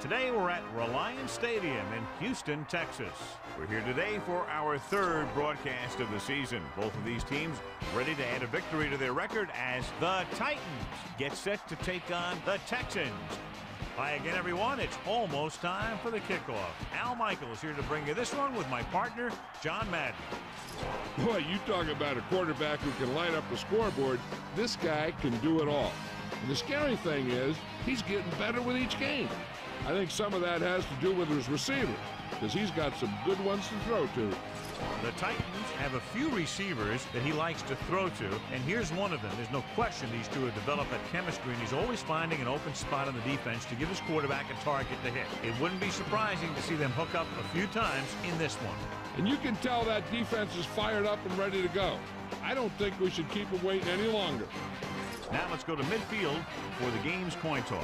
Today we're at Reliance Stadium in Houston, Texas. We're here today for our third broadcast of the season. Both of these teams ready to add a victory to their record as the Titans get set to take on the Texans. Hi again, everyone. It's almost time for the kickoff. Al Michaels here to bring you this one with my partner, John Madden. Boy, you talk about a quarterback who can light up the scoreboard. This guy can do it all. And the scary thing is, he's getting better with each game. I think some of that has to do with his receivers, because he's got some good ones to throw to. The Titans have a few receivers that he likes to throw to, and here's one of them. There's no question these two have developed that chemistry, and he's always finding an open spot on the defense to give his quarterback a target to hit. It wouldn't be surprising to see them hook up a few times in this one. And you can tell that defense is fired up and ready to go. I don't think we should keep them waiting any longer. Now let's go to midfield for the game's coin toss.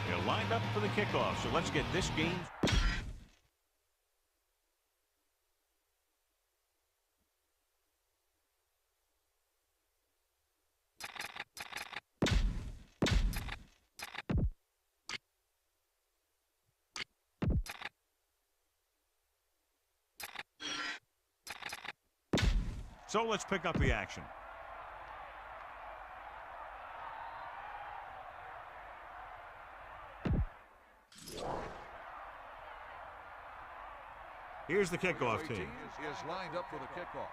They're lined up for the kickoff, so let's get this game. So let's pick up the action. Here's the kickoff team. Is lined up for the kickoff.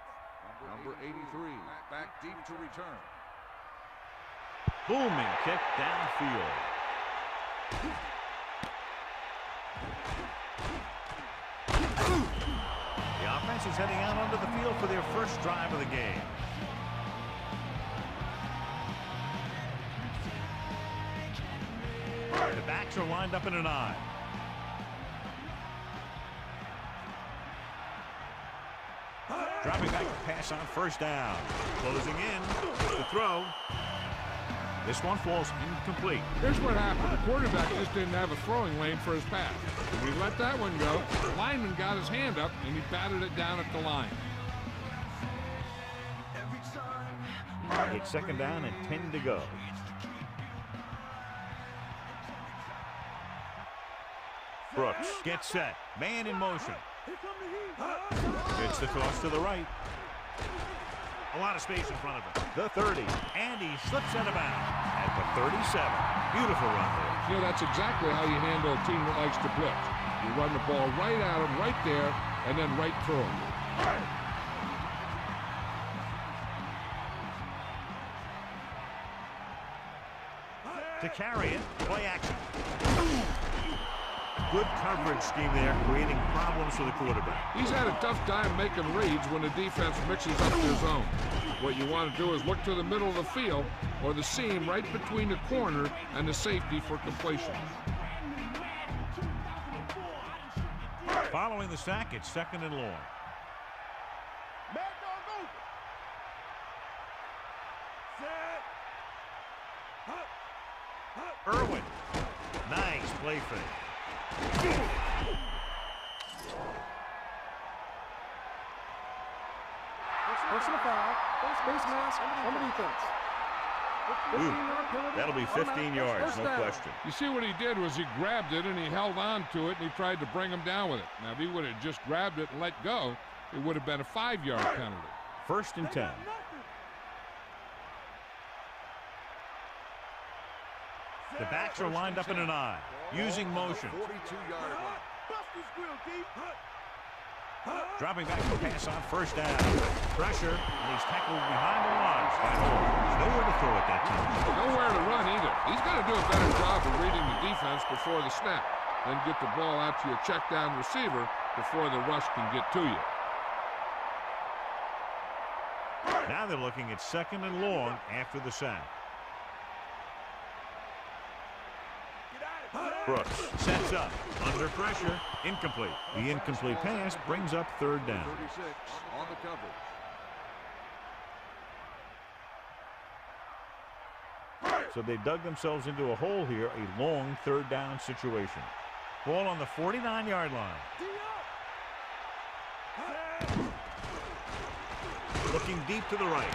Number 83, back deep to return. Booming kick downfield. The offense is heading out onto the field for their first drive of the game. The backs are lined up in an I. Dropping back to pass on first down. Closing in. The throw. This one falls incomplete. Here's what happened. The quarterback just didn't have a throwing lane for his pass. When he let that one go, the lineman got his hand up and he batted it down at the line. It's second down and 10 to go. Brooks gets set. Man in motion. It's the toss to the right. A lot of space in front of him. The 30. And he slips out of bounds at the 37. Beautiful run there. You know, that's exactly how you handle a team that likes to blitz. You run the ball right at him, right there, and then right through him. To carry it, play action. Good coverage scheme there, creating problems for the quarterback. He's had a tough time making reads when the defense mixes up their zone. What you want to do is look to the middle of the field or the seam right between the corner and the safety for completion. Following the sack, it's second and long. Irwin. Nice play fake. Personal foul, face mask on the defense. That'll be 15 yards, no question. You see what he did was he grabbed it and he held on to it and he tried to bring him down with it. Now, if he would have just grabbed it and let go, it would have been a 5-yard penalty. First and 10. The backs are lined up in an I, using motion. 42-yard line. Dropping back to pass on first down. Pressure, and he's tackled behind the line. There's nowhere to throw at that time. Nowhere to run either. He's got to do a better job of reading the defense before the snap. Then get the ball out to your check down receiver before the rush can get to you. Now they're looking at second and long after the sack. Brooks sets up, under pressure, incomplete. The incomplete pass brings up third down. 36 on the coverage. So they dug themselves into a hole here, a long third down situation. Ball on the 49-yard line. Looking deep to the right.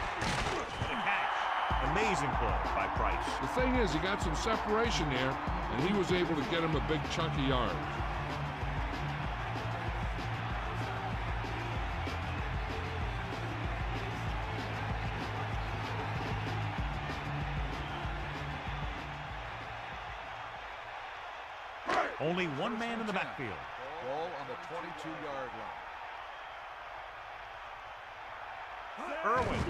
Amazing play by Price. The thing is, he got some separation there, and he was able to get him a big chunk of yards. Only one man in the backfield. Ball on the 22-yard line. Irwin.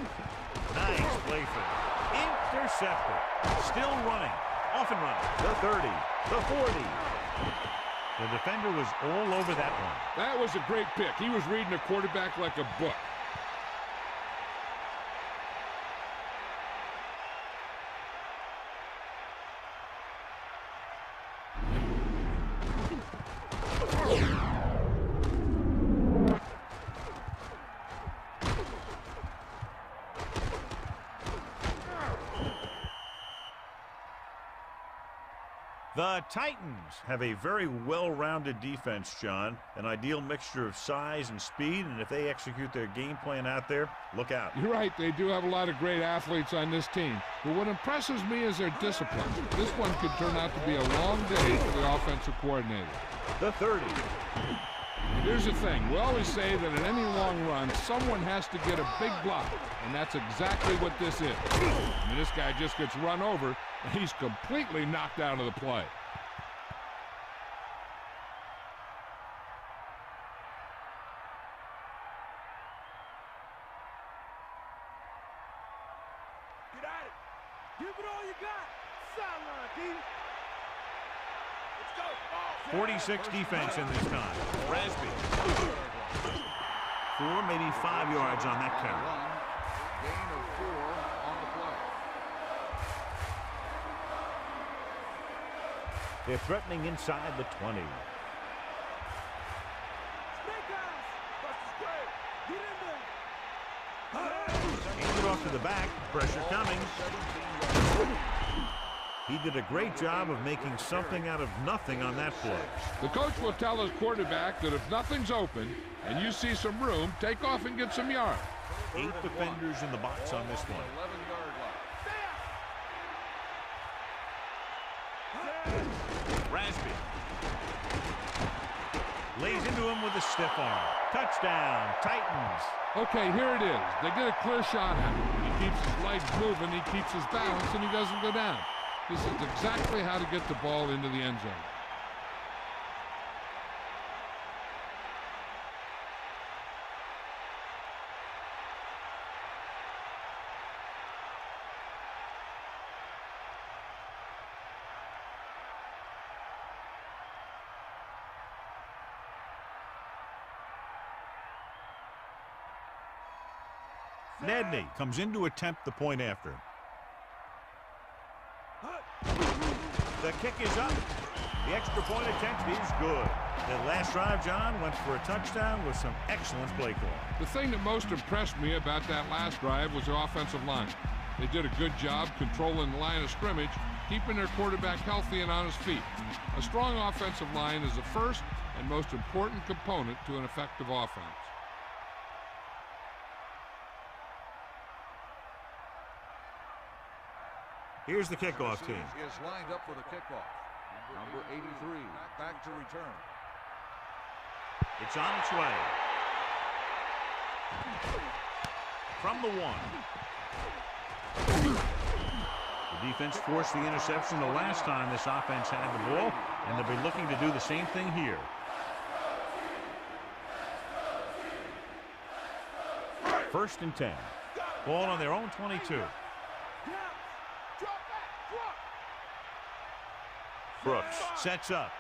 Nice play fake. Intercepted. Still running. Off and running. The 30. The 40. The defender was all over that one. That was a great pick. He was reading a quarterback like a book. The Titans have a very well-rounded defense, John. An ideal mixture of size and speed, and if they execute their game plan out there, look out. You're right. They do have a lot of great athletes on this team. But what impresses me is their discipline. This one could turn out to be a long day for the offensive coordinator. The 30. Here's the thing. We always say that in any long run, someone has to get a big block, and that's exactly what this is. I mean, this guy just gets run over, and he's completely knocked out of the play. Get at it. Give it all you got. Sideline, D. Let's go. 46 defense in this time. Rasby. 4, maybe 5 yards on that carry. Gain of 4 on the play. They're threatening inside the 20. Snake eyes. Bust the square. Get in there. Hand it off to the back. Pressure coming. He did a great job of making something out of nothing on that play. The coach will tell his quarterback that if nothing's open and you see some room, take off and get some yards. 8 defenders in the box on this one. 11-yard line. Rasby lays into him with a stiff arm. Touchdown, Titans. Okay, here it is. They get a clear shot at him. He keeps his legs moving, he keeps his balance, and he doesn't go down. This is exactly how to get the ball into the end zone. Nedney comes in to attempt the point after. The kick is up. The extra point attempt is good. That last drive, John, went for a touchdown with some excellent play call. The thing that most impressed me about that last drive was the offensive line. They did a good job controlling the line of scrimmage, keeping their quarterback healthy and on his feet. A strong offensive line is the first and most important component to an effective offense. Here's the kickoff team. Is lined up for the kickoff. Number 83, back to return. It's on its way. From the 1. The defense forced the interception the last time this offense had the ball, and they'll be looking to do the same thing here. First and 10. Ball on their own 22. Brooks sets up.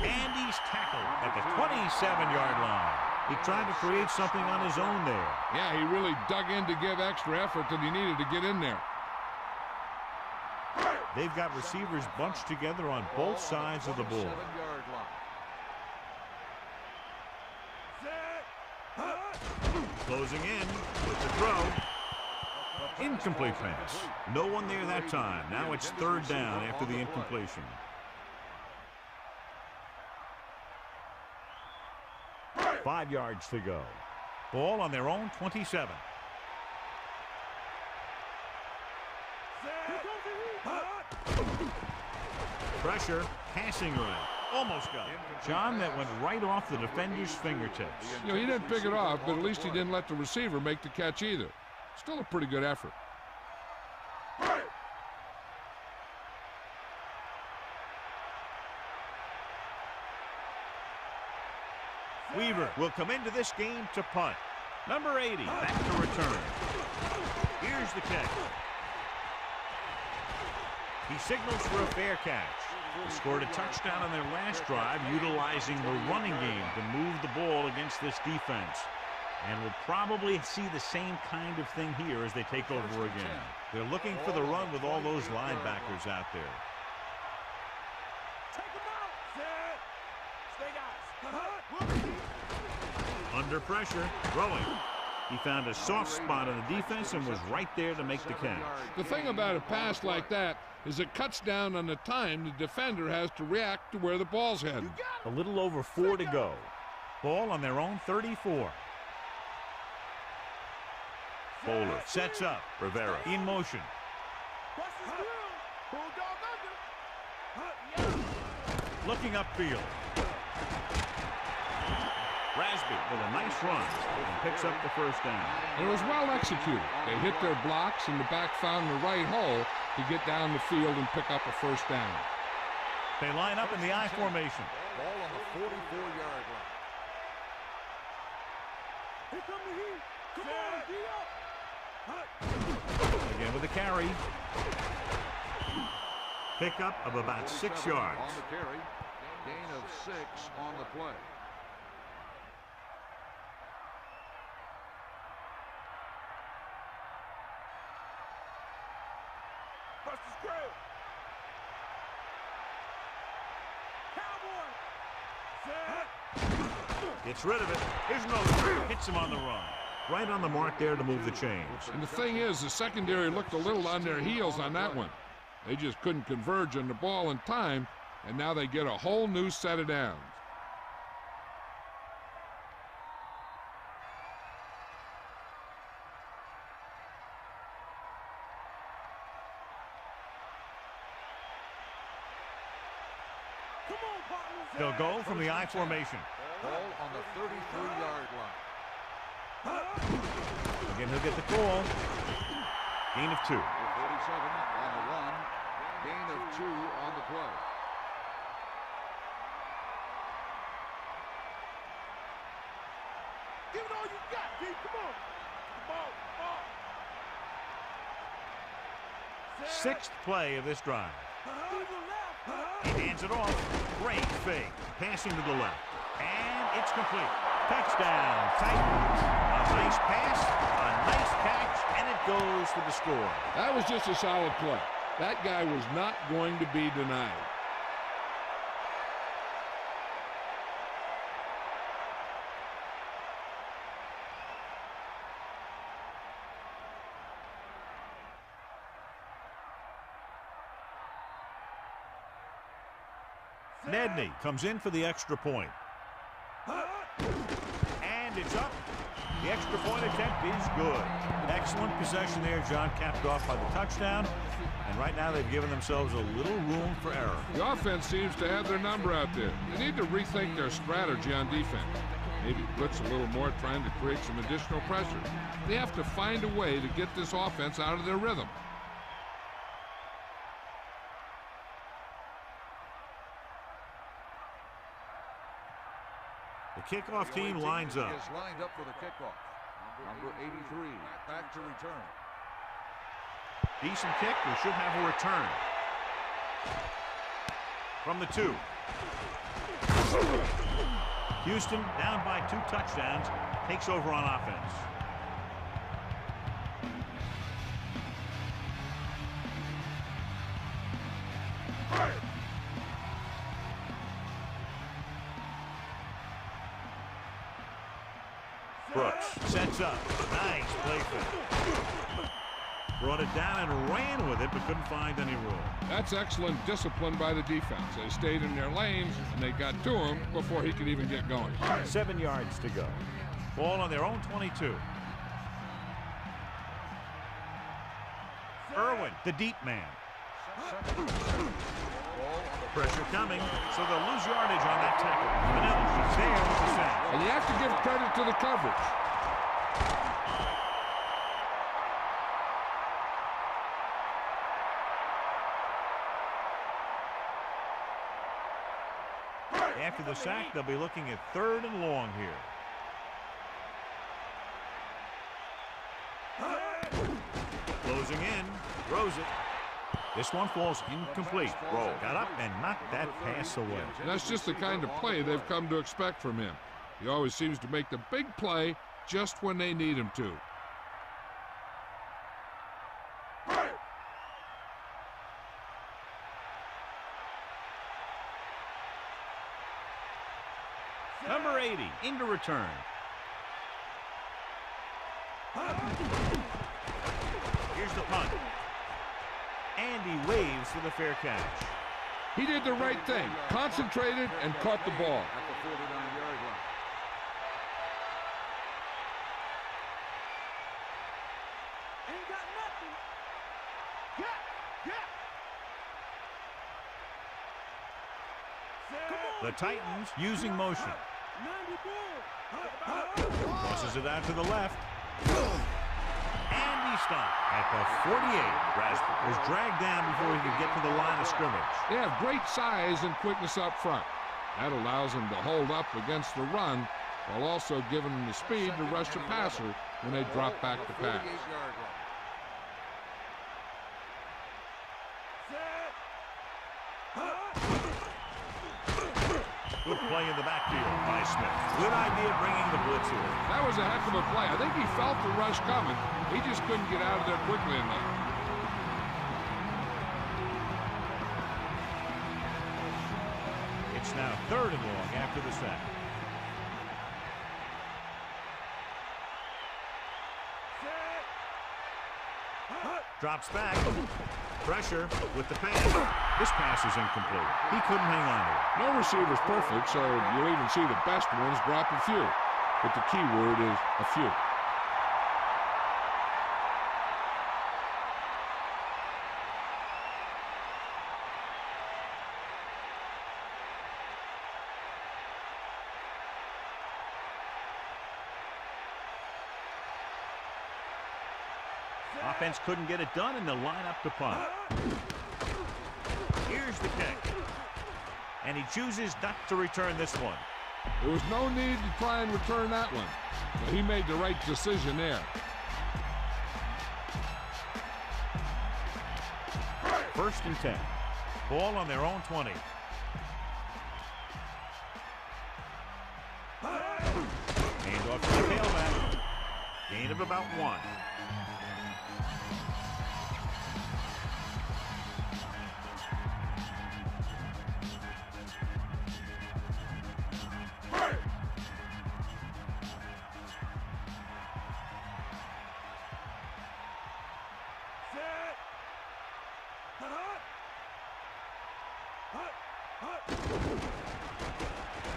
And he's tackled at the 27-yard line. He tried to create something on his own there. Yeah, he really dug in to give extra effort that he needed to get in there. They've got receivers bunched together on both sides of the ball. 7-yard line. Closing in with the throw. Incomplete pass. No one there that time. Now it's third down after the incompletion. .5 yards to go. Ball on their own 27. Pressure, passing right. Almost got it. John, that went right off the defender's fingertips. You know, he didn't pick it off, but at least he didn't let the receiver make the catch either. Still a pretty good effort. Weaver will come into this game to punt. Number 80 back to return. Here's the catch. He signals for a fair catch. They scored a touchdown on their last drive, utilizing the running game to move the ball against this defense. And we'll probably see the same kind of thing here as they take over again. They're looking for the run with all those linebackers out there. Under pressure, throwing. He found a soft spot on the defense and was right there to make the catch. The thing about a pass like that is it cuts down on the time the defender has to react to where the ball's heading. A little over 4 to go. Ball on their own 34. Bowler sets up. Rivera in motion. Looking upfield. Rasby with a nice run and picks up the first down. It was well executed. They hit their blocks and the back found the right hole to get down the field and pick up a first down. They line up in the I formation. Ball on the 44-yard line. Here come the heat. Come on, Again with a carry. Pickup of about 6 yards. On the carry. Gain of 6 on the play. Gets rid of it. Here's another. Hits him on the run. Right on the mark there to move the chains. And the thing is, the secondary looked a little on their heels on that one. They just couldn't converge on the ball in time, and now they get a whole new set of downs. They'll go from the I formation. Ball on the 33-yard line. Again, he'll get the call. Gain of 2. 47 on the run. Gain of 2 on the play. Give it all you got, D. Come on. Sixth play of this drive. He hands it off. Great fake. Passing to the left. And it's complete. Touchdown, Titans. A nice pass, a nice catch, and it goes for the score. That was just a solid play. That guy was not going to be denied. Nedney comes in for the extra point. And it's up. The extra point attempt is good. Excellent possession there, John, capped off by the touchdown. And right now they've given themselves a little room for error. The offense seems to have their number out there. They need to rethink their strategy on defense. Maybe blitz a little more, trying to create some additional pressure. They have to find a way to get this offense out of their rhythm. The kickoff team lines up. Is lined up for the kickoff. Number 83 back to return. Decent kick. We should have a return. From the 2. Houston, down by 2 touchdowns, takes over on offense. Brooks sets up. Nice play fake. Brought it down and ran with it, but couldn't find any room. That's excellent discipline by the defense. They stayed in their lanes, and they got to him before he could even get going. 7 yards to go. Ball on their own 22. Irwin, the deep man. Pressure coming, so they'll lose yardage on that tackle. Vanilla, she's there with the sack. And you have to give credit to the coverage. After the sack, they'll be looking at 3rd and long here. Closing in, throws it. This one falls incomplete. Roll got up and knocked that pass away. And that's just the kind of play they've come to expect from him. He always seems to make the big play just when they need him to. Number 80 into return. Here's the punt. And he waves for the fair catch. He did the right thing, concentrated and caught the ball. At the 49-yard line. Ain't got nothing. The Titans using motion. 94. Tosses it out to the left. And he stopped at the 48. Rasper was dragged down before he could get to the line of scrimmage. They have great size and quickness up front. That allows them to hold up against the run while also giving them the speed to rush the passer when they drop back to pass. 48-yard line. Good play in the backfield by Smith. Good idea bringing the blitz here. That was a heck of a play. I think he felt the rush coming. He just couldn't get out of there quickly enough. It's now 3rd and long after the sack. Drops back. Pressure with the pass. This pass is incomplete. He couldn't hang on to it. No receiver's perfect, so you'll even see the best ones drop a few. But the key word is a few. Offense couldn't get it done, and they'll line up to punt. Here's the kick. And he chooses not to return this one. There was no need to try and return that one. But he made the right decision there. 1st and 10. Ball on their own 20. Hand off to the tailback. Gain of about 1.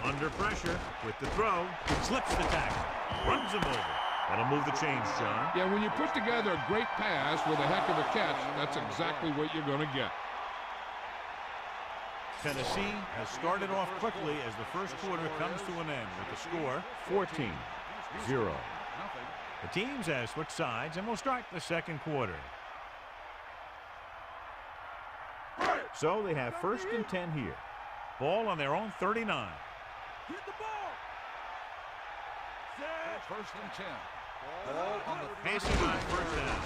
Under pressure with the throw. Slips the tackle. Runs him over. That'll move the chains, John. Yeah, when you put together a great pass with a heck of a catch, that's exactly what you're going to get. Tennessee has started off quickly as the first quarter comes to an end with the score 14-0. The teams have switched sides and will start the second quarter. So they have 1st and 10 here. Ball on their own 39. Get the ball. 1st and 10. Ball on the Passing on 1st down.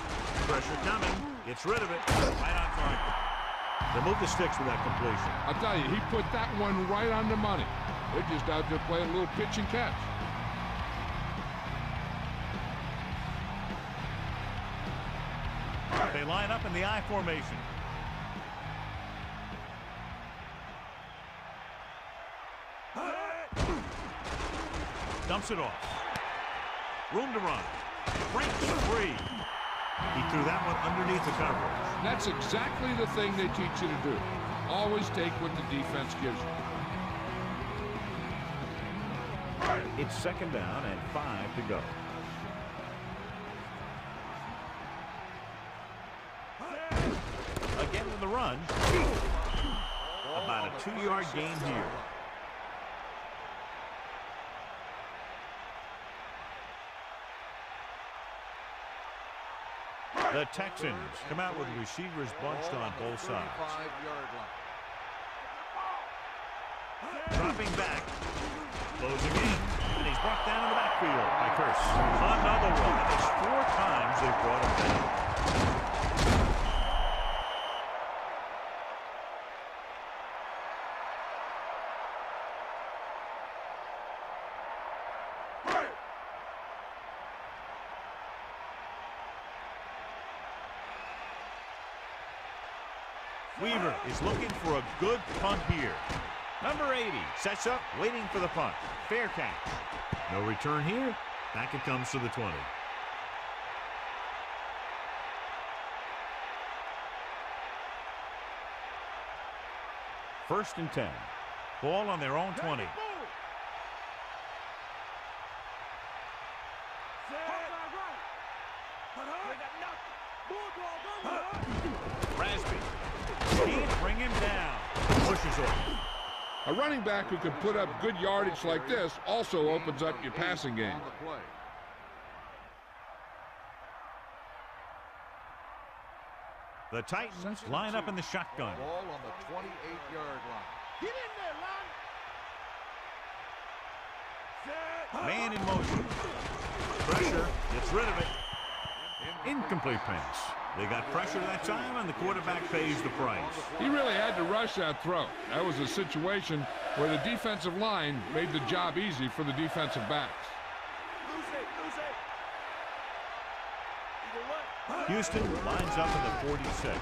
Pressure coming. Gets rid of it. Right on target. They move the sticks with that completion. I'll tell you, he put that one right on the money. They're just out there playing a little pitch and catch. They line up in the I formation. Dumps it off. Room to run. Breaks free. He threw that one underneath the coverage. That's exactly the thing they teach you to do. Always take what the defense gives you. It's 2nd down and 5 to go. Again with the run. About a 2-yard gain here. The Texans come out with receivers bunched on both sides. Dropping back. Closing in. And he's brought down in the backfield by Curse. Another one. And it's 4 times they've brought him down. Weaver is looking for a good punt here. Number 80 sets up, waiting for the punt. Fair catch. No return here. Back it comes to the 20. First and 10. Ball on their own 20. Rasby can't bring him down. Pushes off. A running back who can put up good yardage like this also opens up your passing game. The Titans line up in the shotgun. Ball on the 28-yard line. Get in there, line. Man in motion. Pressure. Gets rid of it. Incomplete pass. They got pressure that time, and the quarterback pays the price. He really had to rush that throw. That was a situation where the defensive line made the job easy for the defensive backs. Houston lines up in the 46.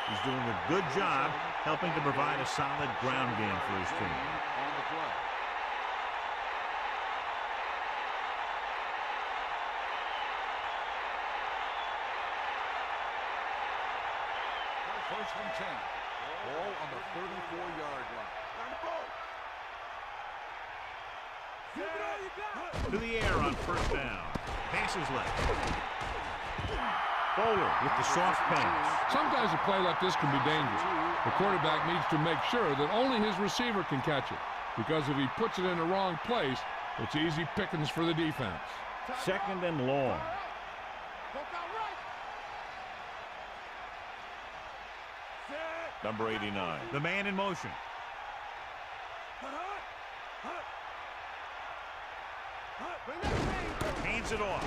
He's doing a good job helping to provide a solid ground game for his team. First and 10. Ball on the 34-yard line. To the air on first down. Passes left. Bowler with the soft pass. Sometimes a play like this can be dangerous. The quarterback needs to make sure that only his receiver can catch it, because if he puts it in the wrong place, it's easy pickings for the defense. 2nd and long. Number 89. The man in motion. Hands it off.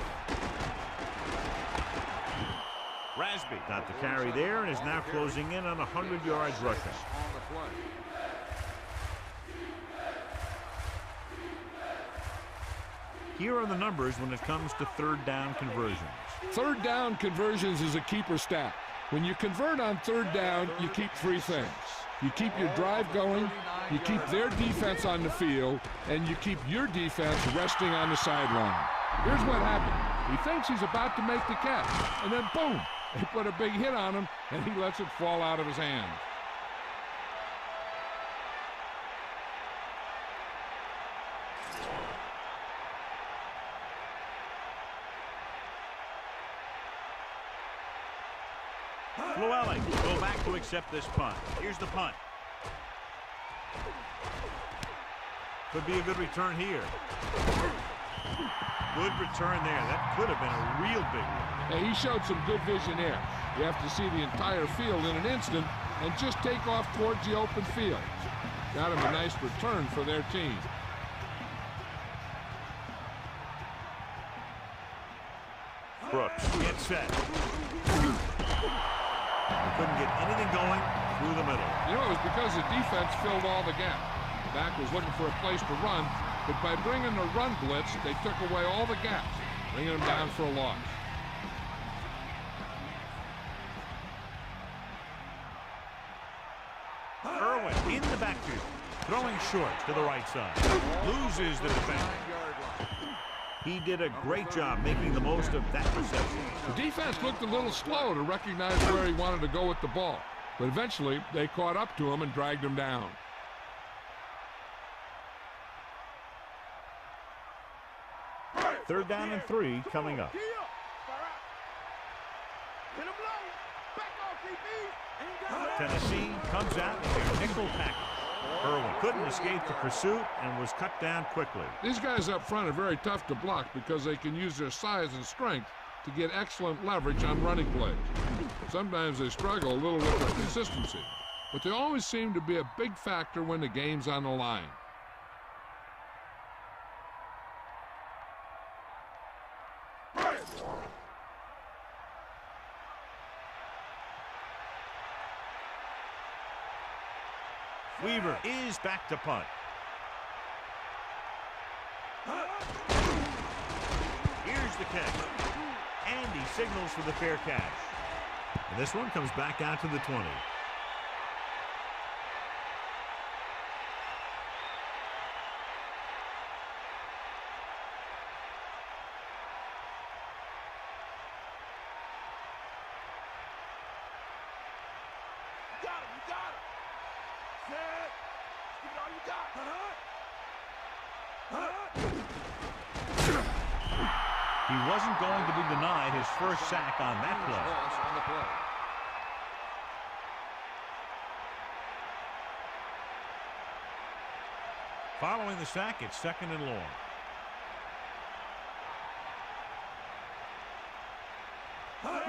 Rasby got the carry there and is now closing in on 100 yards rushing. Here are the numbers when it comes to 3rd down conversions. 3rd down conversions is a keeper stat. When you convert on 3rd down, you keep 3 things. You keep your drive going, you keep their defense on the field, and you keep your defense resting on the sideline. Here's what happened. He thinks he's about to make the catch, and then boom, they put a big hit on him, and he lets it fall out of his hands. Llewellyn will go back to accept this punt. Here's the punt. Could be a good return here. Good return there. That could have been a real big one. Hey, he showed some good vision there. You have to see the entire field in an instant and just take off towards the open field. Got him a nice return for their team. Brooks gets set. Couldn't get anything going through the middle. You know, it was because the defense filled all the gaps. The back was looking for a place to run, but by bringing the run blitz, they took away all the gaps, bringing them down for a loss. Irwin in the backfield, throwing short to the right side. Loses the defender. He did a great job making the most of that reception. The defense looked a little slow to recognize where he wanted to go with the ball, but eventually they caught up to him and dragged him down. 3rd down and 3 coming up. Tennessee comes out in their nickel package. Irwin couldn't escape the pursuit and was cut down quickly. These guys up front are very tough to block because they can use their size and strength to get excellent leverage on running plays. Sometimes they struggle a little with their consistency, but they always seem to be a big factor when the game's on the line. Weaver is back to punt. Here's the catch. And he signals for the fair catch. And this one comes back out to the 20. He wasn't going to be denied his first sack on that play. Following the sack, it's 2nd and long.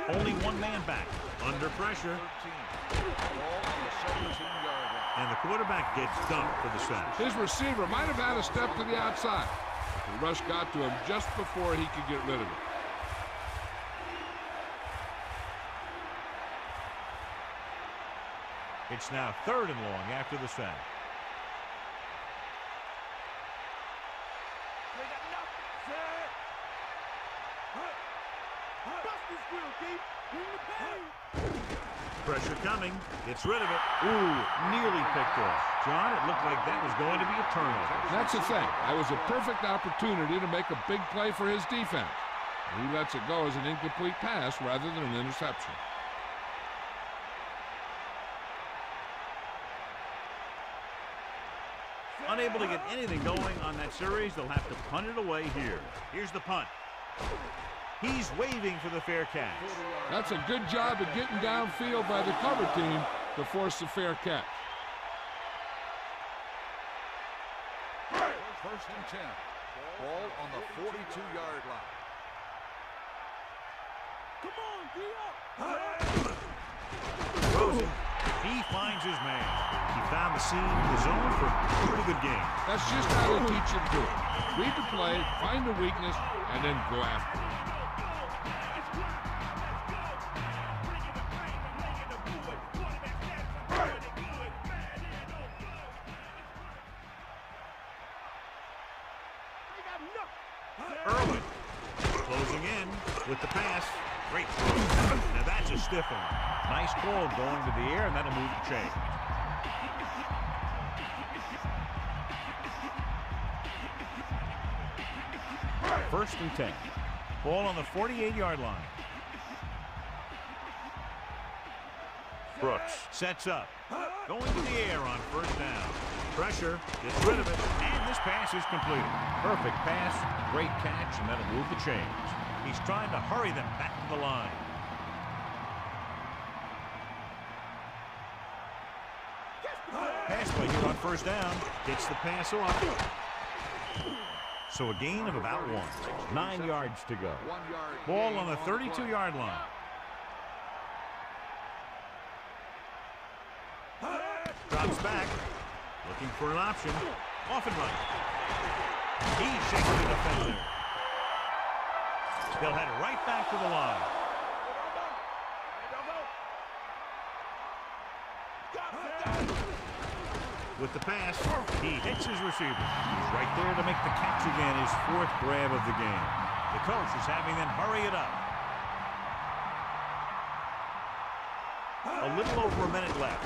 Only one man back. Under pressure. And the quarterback gets dumped for the sack. His receiver might have had a step to the outside. The rush got to him just before he could get rid of it. It's now 3rd and long after the sack. Pressure coming. Gets rid of it. Ooh, nearly picked off. John, it looked like that was going to be a turnover. That's the thing. That was a perfect opportunity to make a big play for his defense. He lets it go as an incomplete pass rather than an interception. Unable to get anything going on that series, they'll have to punt it away here. Here's the punt. He's waving for the fair catch. That's a good job of getting downfield by the cover team to force the fair catch. 1st and 10. Ball on the 42-yard line. Come on, Rosen, he finds his man. He found the seam in the zone for a pretty good game. That's just how they teach you to do it. Read the play, find the weakness, and then go after it. Irwin closing in with the pass. Great throw. Now that's a stiff one. Nice ball going to the air, and that'll move the chain. First and 10. Ball on the 48-yard line. Brooks sets up. Going to the air on 1st down. Pressure, gets rid of it, and this pass is completed. Perfect pass, great catch, and that'll move the chains. He's trying to hurry them back to the line. Pass play here on 1st down. Gets the pass off. So a gain of about 1. 9 yards to go. Ball on the 32-yard line. Drops back. Looking for an option. Off and running. He shakes the defender. They'll head right back to the line. With the pass, he hits his receiver. He's right there to make the catch again, his 4th grab of the game. The coach is having them hurry it up. A little over a minute left.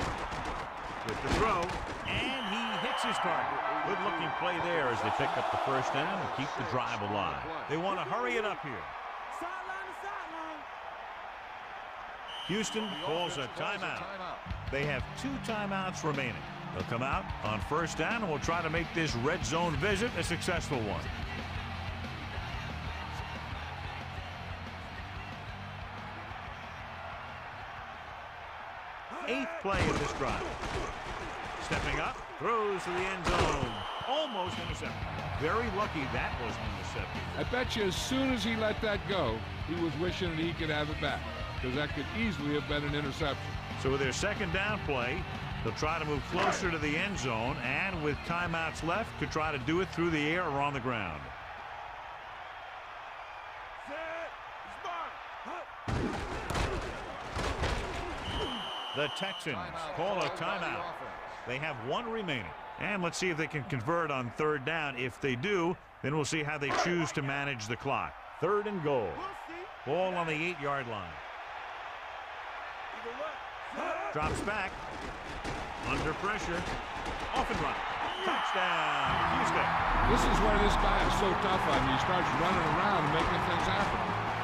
With the throw, and he hits his target. Good-looking play there as they pick up the 1st down and keep the drive alive. They want to hurry it up here. Sideline to sideline. Houston calls a timeout. They have 2 timeouts remaining. They'll come out on 1st down and will try to make this red zone visit a successful one. 8th play of this drive. Stepping up, throws to the end zone. Almost intercepted. Very lucky that wasn't intercepted. I bet you as soon as he let that go, he was wishing that he could have it back, because that could easily have been an interception. So with their 2nd down play, they'll try to move closer to the end zone, and with timeouts left, to try to do it through the air or on the ground. The Texans call a timeout. They have 1 remaining. And let's see if they can convert on 3rd down. If they do, then we'll see how they choose to manage the clock. 3rd and goal. Ball on the 8-yard line. Drops back. Under pressure. Off and run. Touchdown, Houston. This is where this guy is so tough on you. He starts running around and making things happen.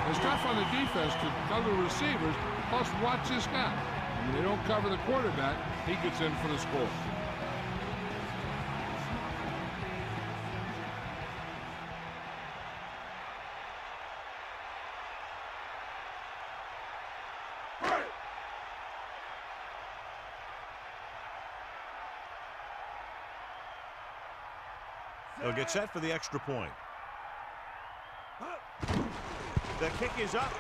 It's tough on the defense to cover receivers, plus watch this guy. When they don't cover the quarterback, he gets in for the score. They'll get set for the extra point. The kick is up,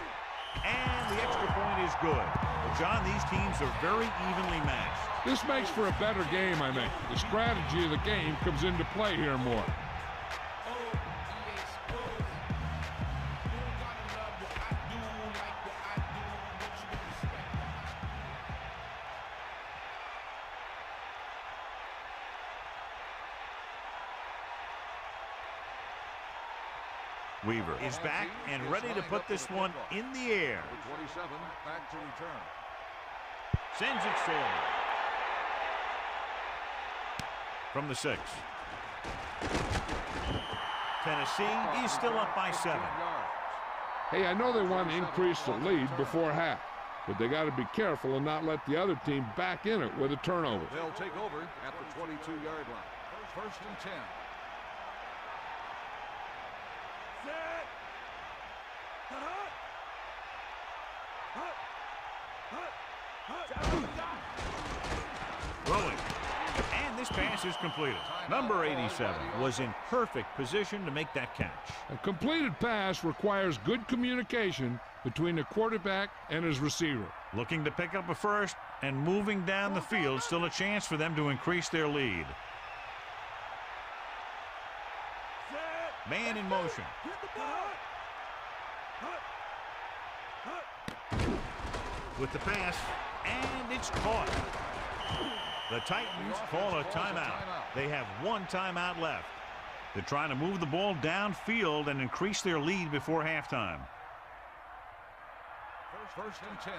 and the extra point is good. Well, John, these teams are very evenly matched. This makes for a better game, I think. The strategy of the game comes into play here more. Weaver is back and ready to put this one in the air. 27 back to return. Sends it sailing. From the 6. Tennessee is still up by 7. Hey, I know they want to increase the lead before half, but they got to be careful and not let the other team back in it with a turnover. They'll take over at the 22-yard line. 1st and 10. Rolling. And this pass is completed. Number 87 was in perfect position to make that catch. A completed pass requires good communication between the quarterback and his receiver. Looking to pick up a first and moving down the field. Still a chance for them to increase their lead. Man in motion. With the pass, and it's caught. The Titans call a timeout. They have 1 timeout left. They're trying to move the ball downfield and increase their lead before halftime. 1st and 10.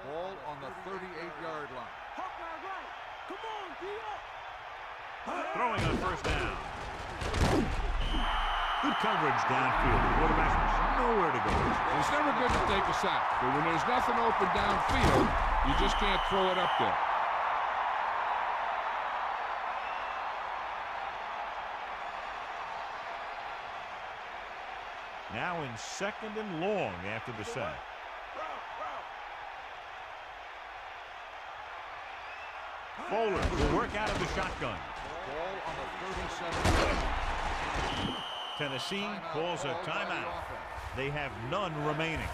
Ball on the 38-yard line. Throwing on 1st down. Good coverage downfield. The quarterback's nowhere to go. It's never good to take a sack, but when there's nothing open downfield, you just can't throw it up there. Now in 2nd and long after the sack. Bowler will work out of the shotgun. Ball on the 37. Tennessee calls a timeout. They have none remaining.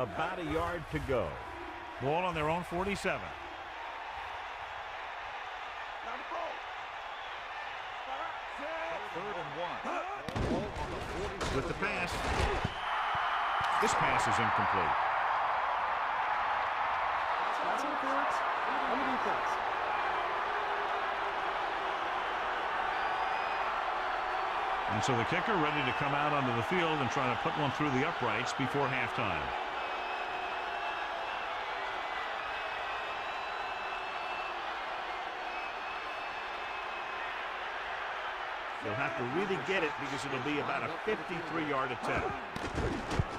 About a yard to go. Ball on their own 47. With the pass. This pass is incomplete. And so the kicker ready to come out onto the field and try to put one through the uprights before halftime. They'll have to really get it because it'll be about a 53-yard attempt.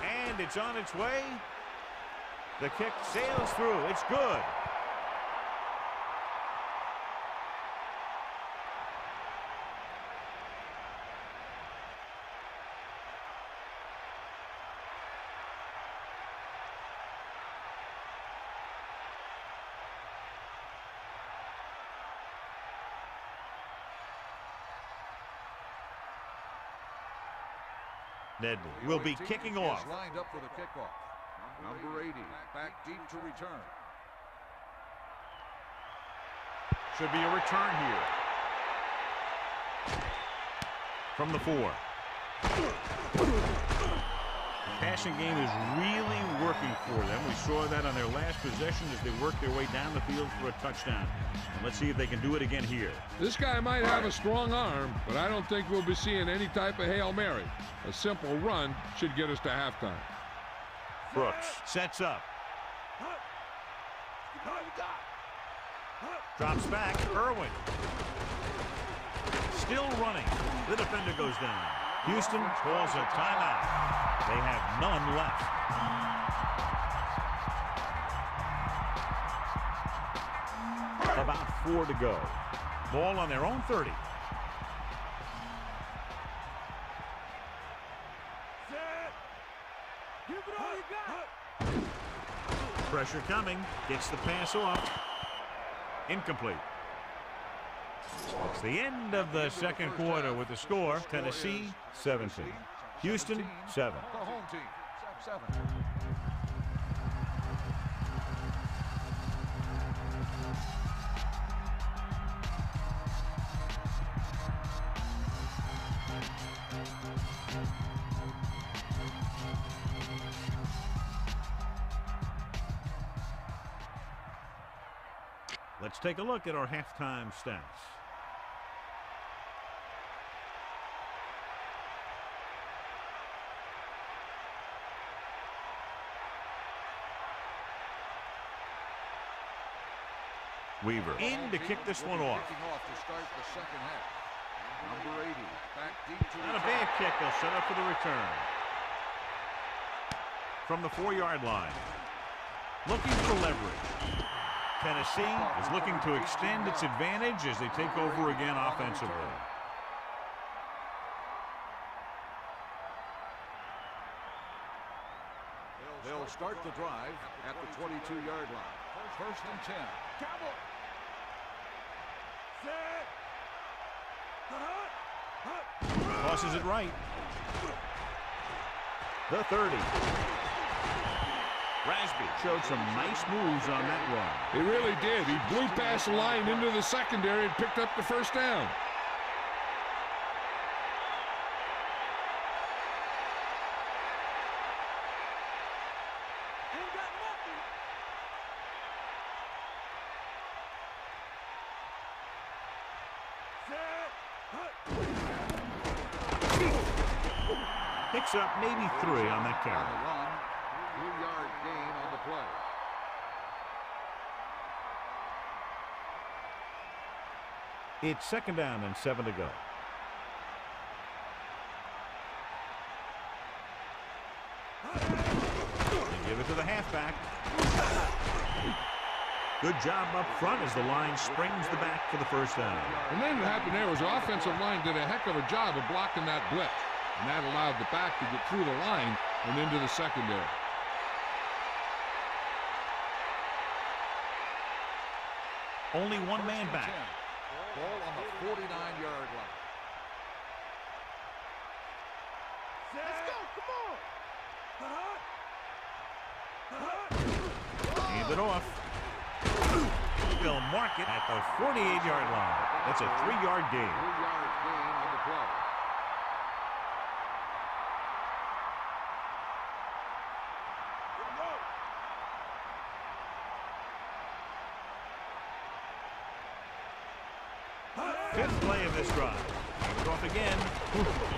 And it's on its way. The kick sails through. It's good. Nedley will be kicking off. Lined up for the kickoff. Number 80, back deep to return. Should be a return here. From the 4. Passing game is really working for them. We saw that on their last possession as they worked their way down the field for a touchdown. And let's see if they can do it again here. This guy might have a strong arm, but I don't think we'll be seeing any type of Hail Mary. A simple run should get us to halftime. Brooks sets up. Drops back. Irwin. Still running. The defender goes down. Houston calls a timeout. They have none left. About 4 to go. Ball on their own 30. Give it all you got. Pressure coming. Gets the pass off. Incomplete. It's the end of the second quarter with the score. Tennessee 17. Houston 7. The home team 7. Let's take a look at our halftime stats. Weaver in to kick this one off. Kicking off to start the second half. Number 80, back deep to Not a bad kick. They'll set up for the return. From the 4-yard line. Looking for leverage. Tennessee is looking to extend its advantage as they take over again offensively. They'll start the drive at the 22-yard line. First and 10. Cowboy. Set. Tosses it right. The 30. Rasby showed some nice moves on that run. He really did. He blew past the line into the secondary and picked up the first down. Ain't got nothing. Set. Picks up maybe 3 on that carry. On the run, 2-yard gain on the play. It's second down and 7 to go. They give it to the halfback. Good job up front as the line springs the back for the first down. And then what happened there was the offensive line did a heck of a job of blocking that blitz. And that allowed the back to get through the line and into the secondary. Only one man back. Ball on the 49-yard line. Let's go. Come on. Hand it off. They'll mark it at the 48-yard line. That's a 3-yard gain. 3-yard gain on the play. Fifth play of this drive. Hand it off again.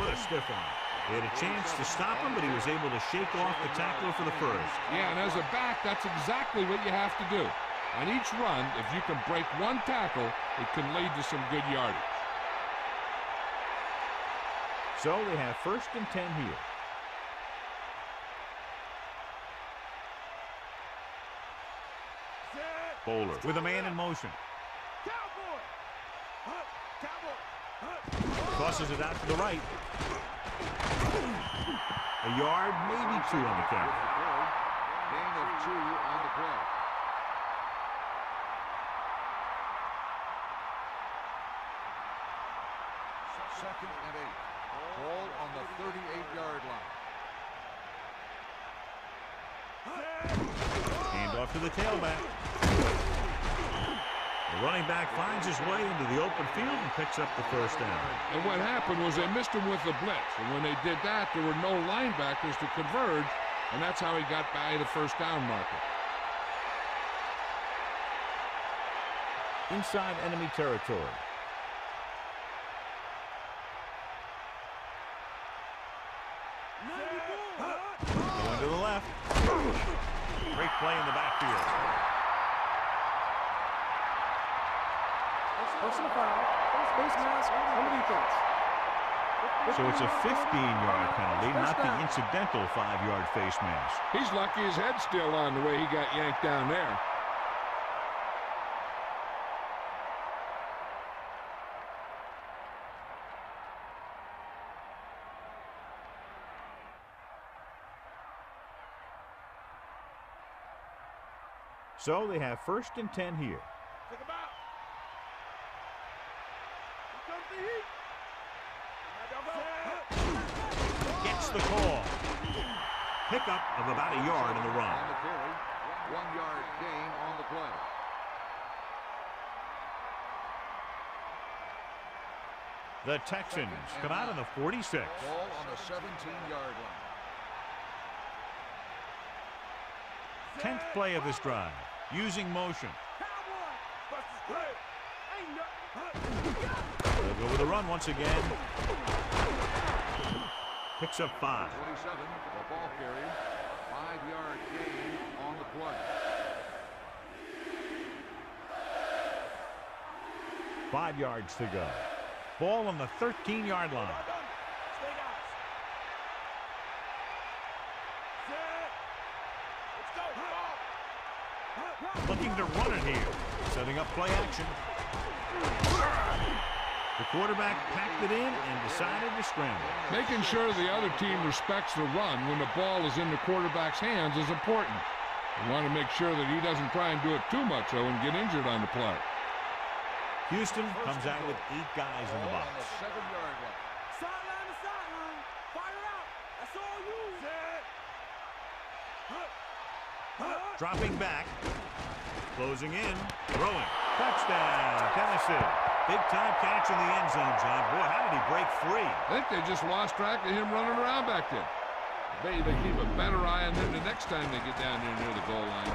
What a stiff one. He had a chance to stop him, but he was able to shake off the tackler for the first. Yeah, and as a back, that's exactly what you have to do. On each run, if you can break one tackle, it can lead to some good yardage. So they have first and 10 here. Set. Bowler with a man in motion. Cowboy. Cowboy. Tosses it out to the right. A yard, maybe 2 on the count. Gain of 2 on the play. Second and 8. Ball on the 38-yard line. Hand off to the tailback. The running back finds his way into the open field and picks up the first down. And what happened was they missed him with the blitz. And when they did that, there were no linebackers to converge, and that's how he got by the first down marker. Inside enemy territory. Going to the left. Great play in the backfield. Personal foul. Face mask on the defense. So it's a 15-yard penalty, not the incidental 5-yard face mask. He's lucky his head's still on the way he got yanked down there. So they have 1st and 10 here. Take him out. Here comes the heat. Gets the call. Pickup of about a yard in the run. On the carry, 1-yard gain on the play. The Texans come out on the 46. Ball on the 17-yard line. 10th play of this drive. Using motion. They'll go with a run once again. Picks up 5. 27, the ball carrier. 5-yard gain on the play. 5 yards to go. Ball on the 13-yard line. Looking to run it here. Setting up play action. The quarterback packed it in and decided to scramble. Making sure the other team respects the run when the ball is in the quarterback's hands is important. You want to make sure that he doesn't try and do it too much, though, and get injured on the play. Houston comes out with 8 guys in the box. On the 7-yard line. Sideline to sideline. Fire out. That's all you. Dropping back. Closing in. Throwing. Touchdown, Tennessee. Big time catch in the end zone, John. Boy, how did he break free? I think they just lost track of him running around back there. Maybe they keep a better eye on him the next time they get down there near the goal line.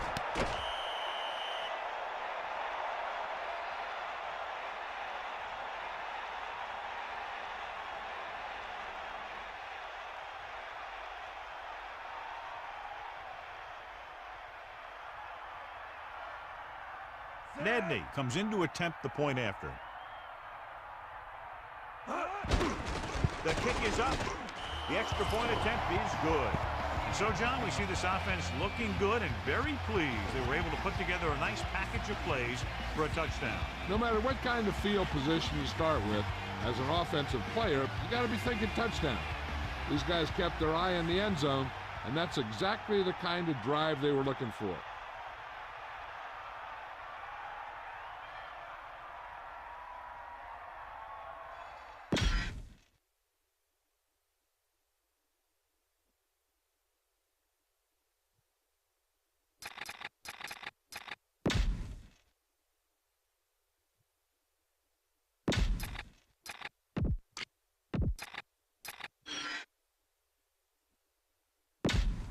Nedney comes in to attempt the point after. The kick is up. The extra point attempt is good. And so, John, we see this offense looking good and very pleased. They were able to put together a nice package of plays for a touchdown. No matter what kind of field position you start with, as an offensive player, you got to be thinking touchdown. These guys kept their eye on the end zone, and that's exactly the kind of drive they were looking for.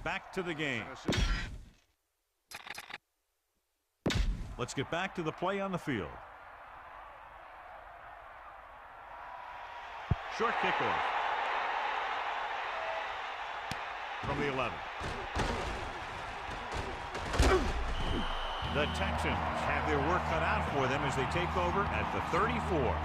Back to the game. Let's get back to the play on the field. Short kickoff. From the 11. The Texans have their work cut out for them as they take over at the 34.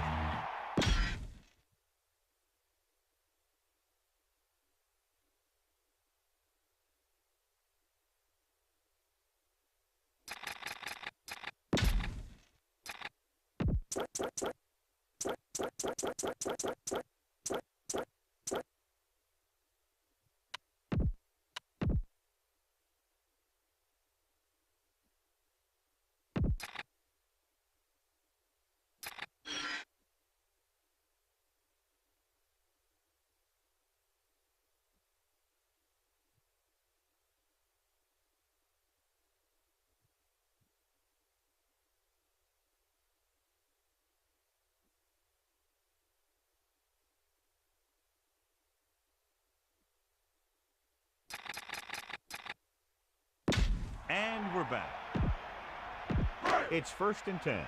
And we're back. It's 1st and 10.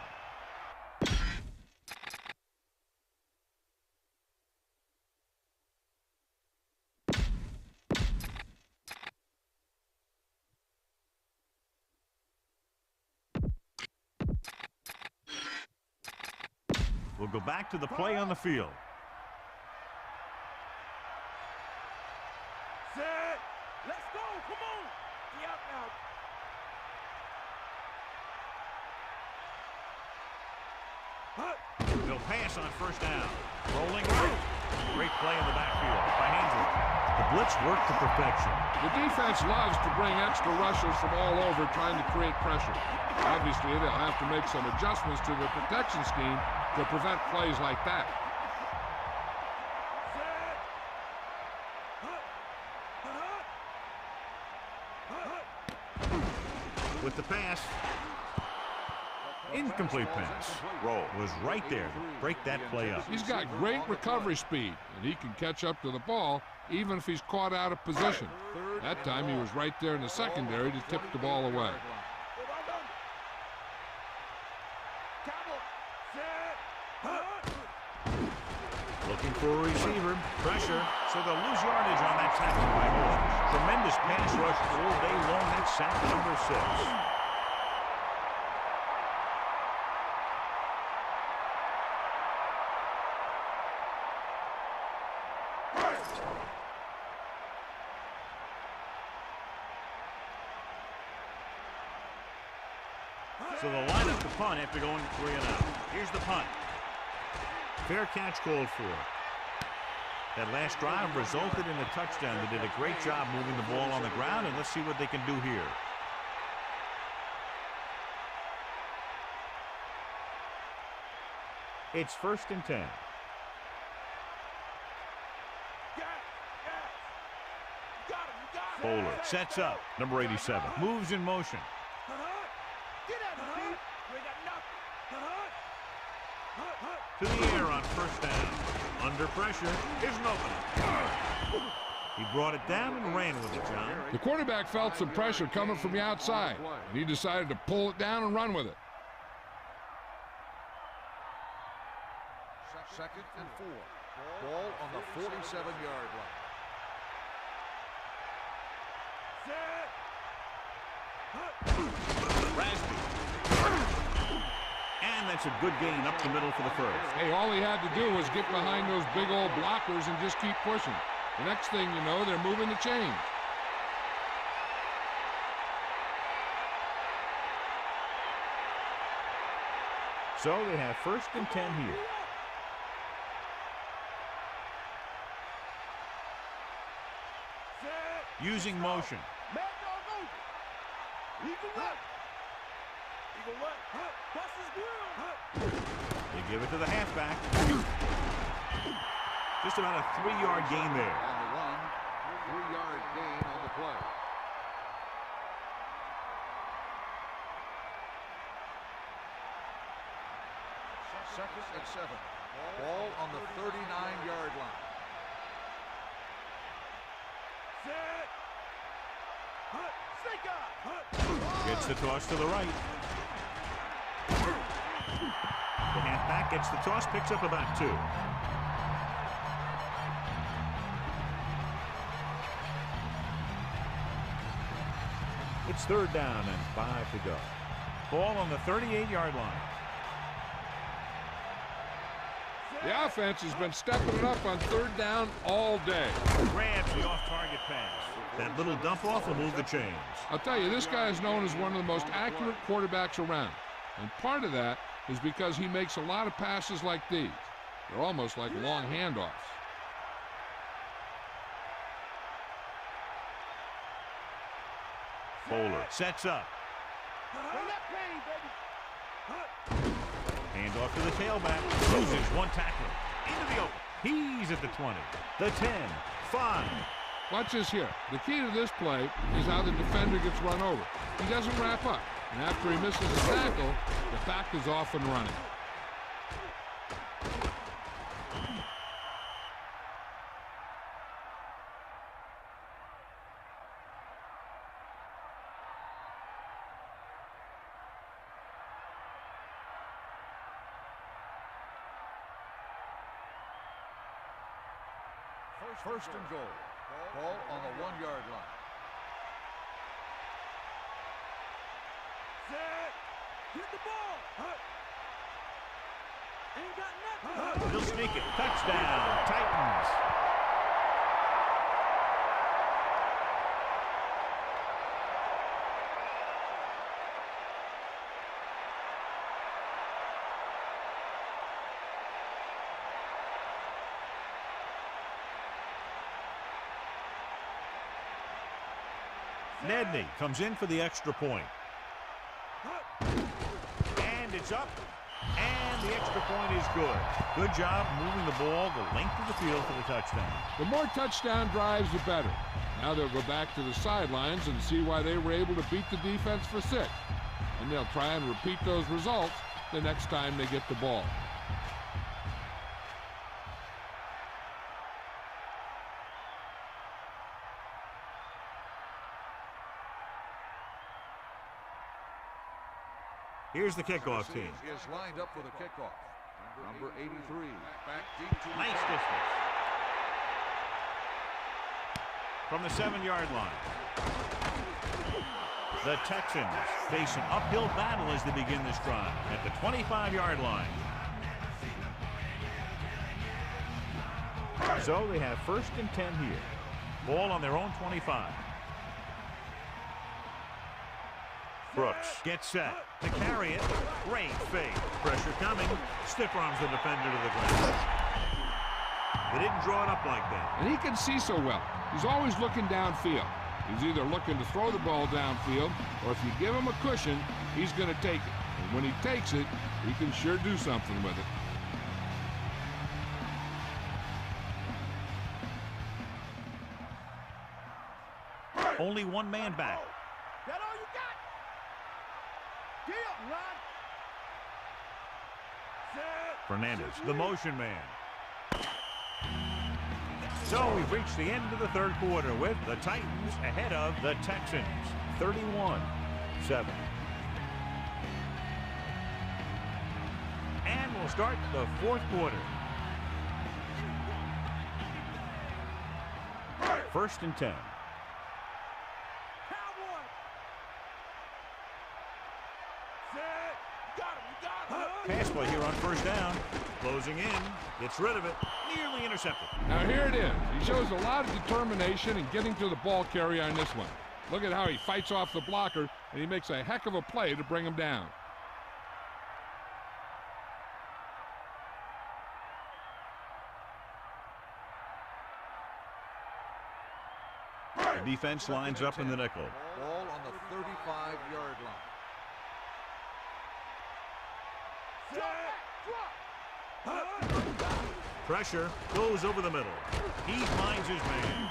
We'll go back to the play on the field. Set. Let's go. Come on. Get out now. They'll pass on 1st down. Rolling right. Great play in the backfield by Angel. The blitz worked to perfection. The defense loves to bring extra rushers from all over trying to create pressure. Obviously, they'll have to make some adjustments to their protection scheme to prevent plays like that. With the pass. Incomplete pass. Roll was right there to break that play up. He's got great recovery speed, and he can catch up to the ball even if he's caught out of position. That time he was right there in the secondary to tip the ball away. Looking for a receiver. Pressure. So they'll lose yardage on that tackle by Holmes. Tremendous pass rush all day long. That's sack number 6. So they'll line up the punt after going 3 and out. Here's the punt. Fair catch called for. That last drive resulted in a touchdown. They did a great job moving the ball on the ground, and let's see what they can do here. It's 1st and 10. Bowler sets up. Number 87 moves in motion. To the air on 1st down. Under pressure. Here's an opening. He brought it down and ran with it, John. The quarterback felt some pressure coming from the outside, and he decided to pull it down and run with it. 2nd and 4. Ball on the 47-yard line. Rasby. And that's a good gain up the middle for the 1st. Hey, all he had to do was get behind those big old blockers and just keep pushing. The next thing you know, they're moving the chains. So they have 1st and 10 here. Using motion. They give it to the halfback. Just about a 3-yard gain there. On the run, 3-yard gain on the play. Second and 7. Ball on the 39-yard line. Gets the toss to the right. The halfback gets the toss, picks up about 2. It's 3rd down and 5 to go. Ball on the 38-yard line. The offense has been stepping it up on 3rd down all day. Grabs the off-target pass. That little dump-off will move the chains. I'll tell you, this guy is known as one of the most accurate quarterbacks around. And part of that is because he makes a lot of passes like these. They're almost like long handoffs. Bowler sets up. Hand off to the tailback. Loses one tackler. Into the open. He's at the 20. The 10. 5. Watch this here. The key to this play is how the defender gets run over. He doesn't wrap up. And after he misses the tackle, the back is off and running. First and goal. Ball on the 1-yard line. Set. Get the ball. Ain't got nothing. He'll sneak it. Touchdown, Titans. Nedney comes in for the extra point. And it's up. And the extra point is good. Good job moving the ball the length of the field for the touchdown. The more touchdown drives, the better. Now they'll go back to the sidelines and see why they were able to beat the defense for 6. And they'll try and repeat those results the next time they get the ball. Here's the kickoff team. Is lined up for the kickoff. Number 83. Back deep to Nice distance. From the 7-yard line. The Texans face an uphill battle as they begin this drive at the 25-yard line. So they have first and 10 here. Ball on their own 25. Brooks gets set to carry it. Great fake. Pressure coming. Stiff arms the defender to the ground. They didn't draw it up like that. And he can see so well. He's always looking downfield. He's either looking to throw the ball downfield, or if you give him a cushion, he's going to take it. And when he takes it, he can sure do something with it. Only one man back. That all you got? Deal, Rod. Set. Fernandez, the motion man. So we've reached the end of the third quarter with the Titans ahead of the Texans, 31-7. And we'll start the fourth quarter. First and 10. Cowboy. Set. Got him. Pass play here on first down. Closing in. Gets rid of it. Nearly intercepted. Now here it is. He shows a lot of determination in getting to the ball carrier on this one. Look at how he fights off the blocker, and he makes a heck of a play to bring him down. The defense lines up in the nickel. Ball on the 35-yard line. Pressure goes over the middle. He finds his man.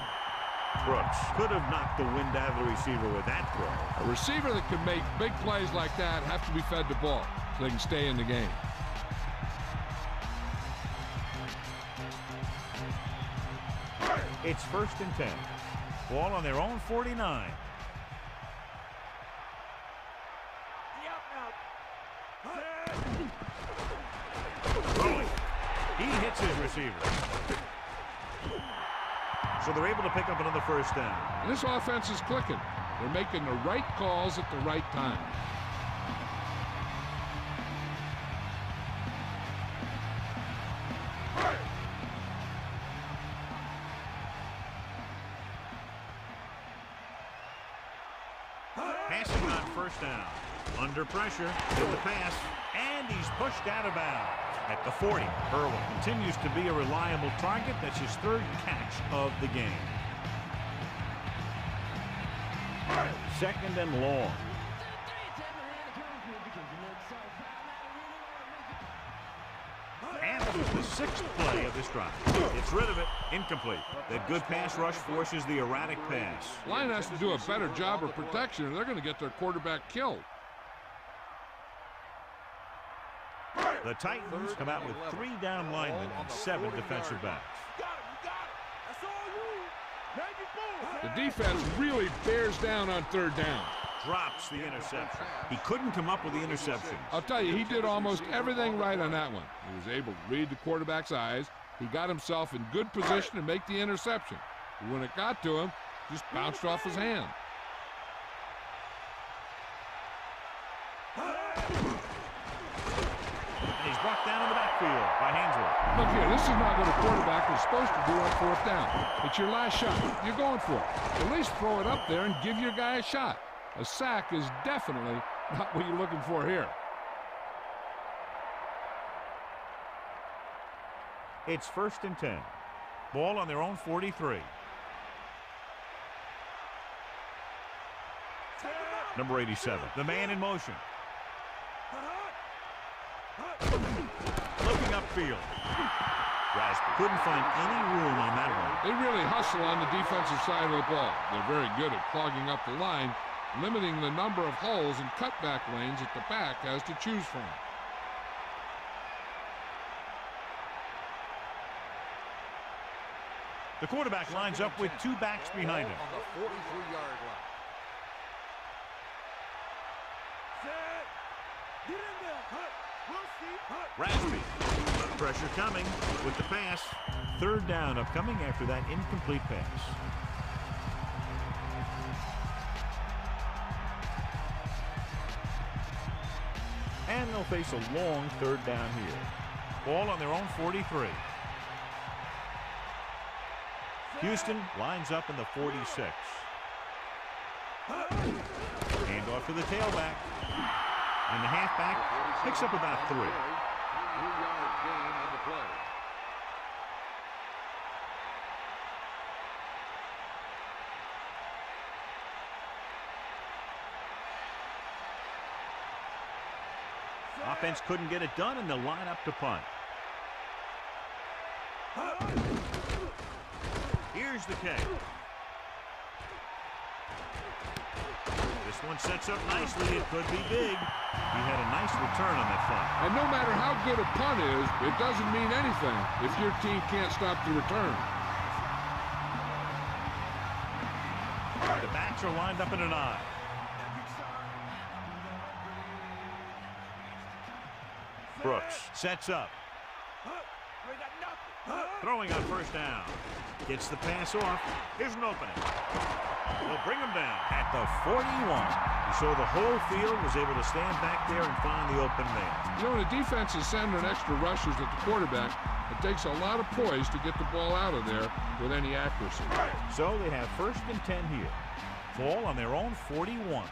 Brooks could have knocked the wind out of the receiver with that throw. A receiver that can make big plays like that have to be fed the ball so they can stay in the game. It's first and 10. Ball on their own 49. Throwing. He hits his receiver. So they're able to pick up another first down. And this offense is clicking. They're making the right calls at the right time. Passing on first down. Under pressure with the pass, and he's pushed out of bounds. At the 40, Irwin continues to be a reliable target. That's his third catch of the game. Second and long. And it was the sixth play of this drive. Gets rid of it. Incomplete. That good pass rush forces the erratic pass. Line has to do a better job of protection, or they're going to get their quarterback killed. The Titans come out with 3 down linemen and 7 defensive backs. The defense really bears down on third down. Drops the interception. He couldn't come up with the interception. I'll tell you, he did almost everything right on that one. He was able to read the quarterback's eyes, He got himself in good position to make the interception. But when it got to him, just bounced off his hand. And he's brought down in the backfield by Hainsworth. Look here, this is not what a quarterback is supposed to do on 4th down. It's your last shot. You're going for it. At least throw it up there and give your guy a shot. A sack is definitely not what you're looking for here. It's 1st and 10. Ball on their own 43. Number 87, the man in motion. Looking upfield. Rasper couldn't find any room on that one. They really hustle on the defensive side of the ball. They're very good at clogging up the line, limiting the number of holes and cutback lanes that the back has to choose from. The quarterback lines up with 2 backs behind him. On the 43-yard line. Raspy. Pressure coming with the pass. 3rd down upcoming after that incomplete pass. And they'll face a long 3rd down here. Ball on their own 43. Houston lines up in the 46. Handoff to the tailback. And the halfback picks up about 3. 3-yard gain on the play. Offense couldn't get it done, and they'll line up to punt. Here's the kick. This one sets up nicely. It could be big. He had a nice return on that punt. And no matter how good a punt is, it doesn't mean anything if your team can't stop the return. The backs are lined up in an I. Brooks sets up. Throwing on 1st down. Gets the pass off. Here's an opening. They'll bring him down at the 41. So the whole field was able to stand back there and find the open man. You know, when a defense is sending extra rushers at the quarterback, it takes a lot of poise to get the ball out of there with any accuracy. So they have 1st and 10 here. Ball on their own 41.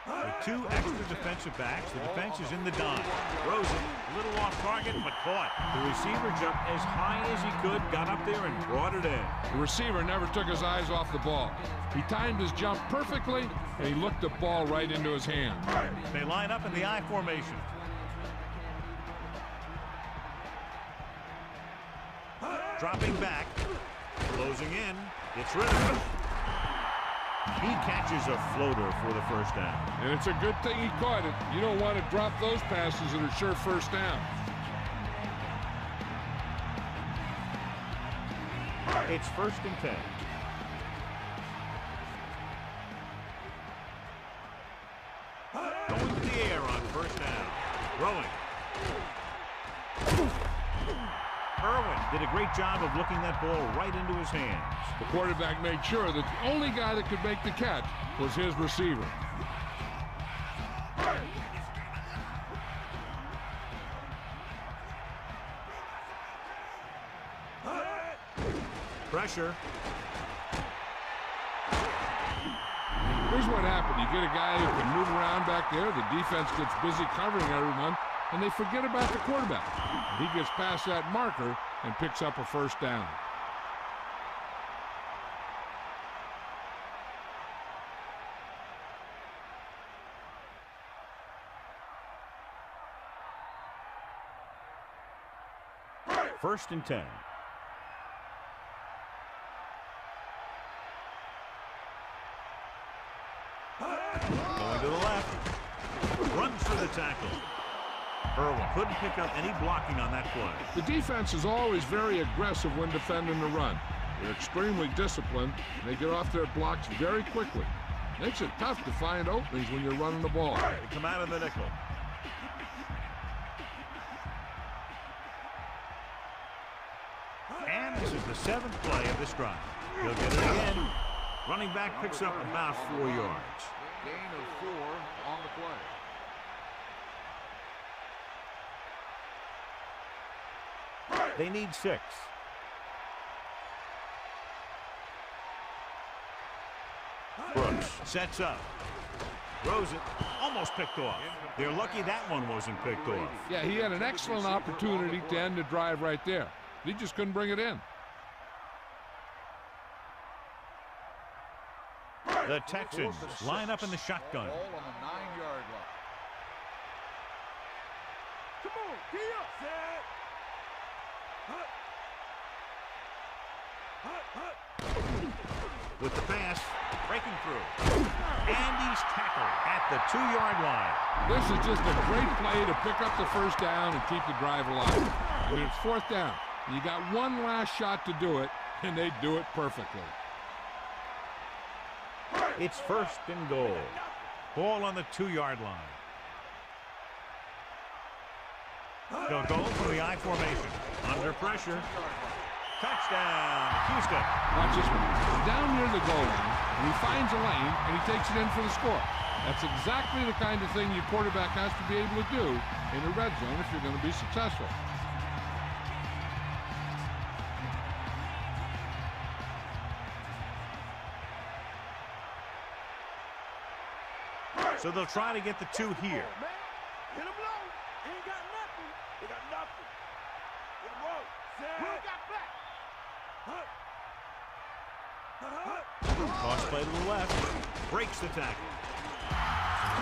With 2 extra defensive backs, the defense is in the dime. Throws it, a little off target, but caught. The receiver jumped as high as he could, got up there and brought it in. The receiver never took his eyes off the ball. He timed his jump perfectly, and he looked the ball right into his hand. They line up in the I formation. Dropping back, closing in, gets rid of it. He catches a floater for the 1st down. And it's a good thing he caught it. You don't want to drop those passes that are sure 1st down. It's 1st and 10. Going to the air on 1st down. Throwing. Irwin did a great job of looking that ball right into his hands. The quarterback made sure that the only guy that could make the catch was his receiver. Pressure. Here's what happened. You get a guy who can move around back there. The defense gets busy covering everyone, and they forget about the quarterback. He gets past that marker and picks up a 1st down. First and 10. Going to the left. Runs for the tackle. Irwin couldn't pick up any blocking on that play. The defense is always very aggressive when defending the run. They're extremely disciplined, and they get off their blocks very quickly. Makes it tough to find openings when you're running the ball. They come out of the nickel. This is the 7th play of this drive. He'll get it again. Running back picks up about 4 yards. Gain of 4 on the play. They need 6. Brooks sets up. Throws it. Almost picked off. They're lucky that one wasn't picked off. Yeah, he had an excellent opportunity to end the drive right there. He just couldn't bring it in. The Texans line up in the shotgun. Ball on the 9-yard line. Come on, get up, Zed. With the pass, breaking through. And he's tackled at the 2-yard line. This is just a great play to pick up the first down and keep the drive alive. I mean, it's 4th down. You got one last shot to do it, and they do it perfectly. It's 1st and goal. Ball on the 2-yard line. They'll go from the I formation. Under pressure. Touchdown, Houston. Watch this one. He's down near the goal line, and he finds a lane, and he takes it in for the score. That's exactly the kind of thing your quarterback has to be able to do in the red zone if you're going to be successful. So they'll try to get the 2 here. Hit him low. He ain't got nothing. He got nothing. Hit him low. Zed. Who got back? Cross play to the left. Breaks the tackle.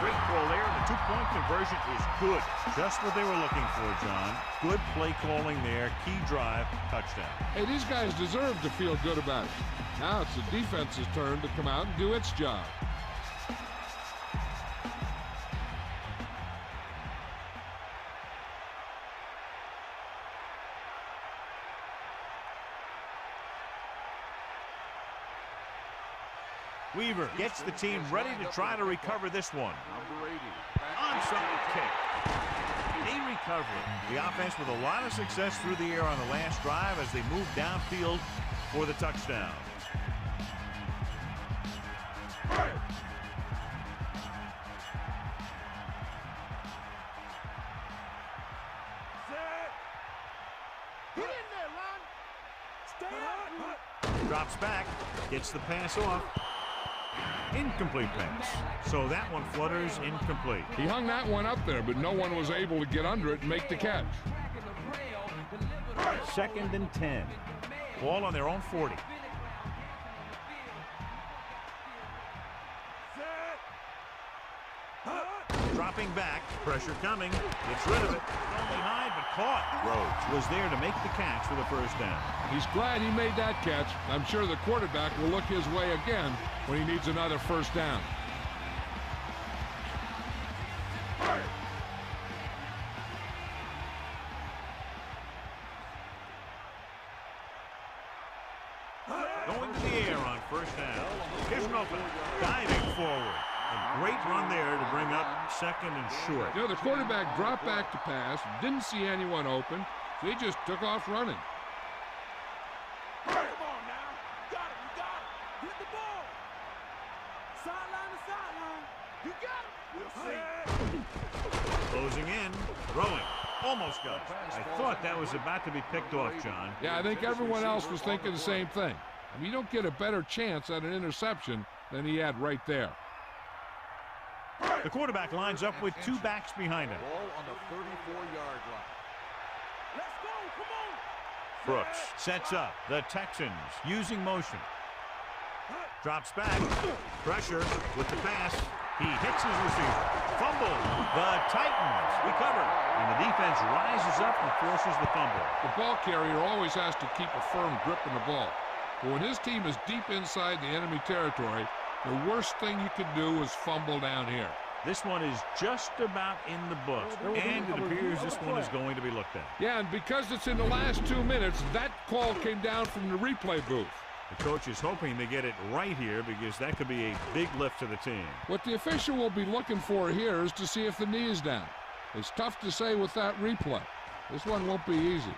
Great call there. The 2-point conversion is good. Just what they were looking for, John. Good play calling there. Key drive. Touchdown. Hey, these guys deserve to feel good about it. Now it's the defense's turn to come out and do its job. Weaver gets the team ready to try to recover this one. Number 80. Onside kick. A recovery. The offense with a lot of success through the air on the last drive as they move downfield for the touchdown. Get in there, Lon. Stay up. Drops back. Gets the pass off. Incomplete pass. So that one flutters incomplete. He hung that one up there, but no one was able to get under it and make the catch. 2nd and 10. Ball on their own 40. Dropping back. Pressure coming. Gets rid of it. Thrown behind, but caught. Rhodes was there to make the catch for the first down. He's glad he made that catch. I'm sure the quarterback will look his way again when he needs another first down. Going to the air on first down. Here's an open. Diving forward. A great run there to bring up 2nd and short. You know, the quarterback dropped back to pass, didn't see anyone open, so he just took off running. Come on now. You got it. You got it. Hit the ball. Sideline to sideline. You got it. We'll see. Closing in. Throwing. Almost got it. I thought that was about to be picked off, John. Yeah, I think everyone else was thinking the same thing. I mean, you don't get a better chance at an interception than he had right there. The quarterback lines up with 2 backs behind him. Ball on the 34-yard line. Let's go. Come on. Brooks sets up. The Texans using motion. Drops back. Pressure with the pass. He hits his receiver. Fumble. The Titans recover. And the defense rises up and forces the fumble. The ball carrier always has to keep a firm grip on the ball. But when his team is deep inside the enemy territory, the worst thing you can do is fumble down here. This one is just about in the books, and it appears this one is going to be looked at. Yeah, and because it's in the last 2 minutes, that call came down from the replay booth. The coach is hoping to get it right here because that could be a big lift to the team. What the official will be looking for here is to see if the knee is down. It's tough to say with that replay. This one won't be easy.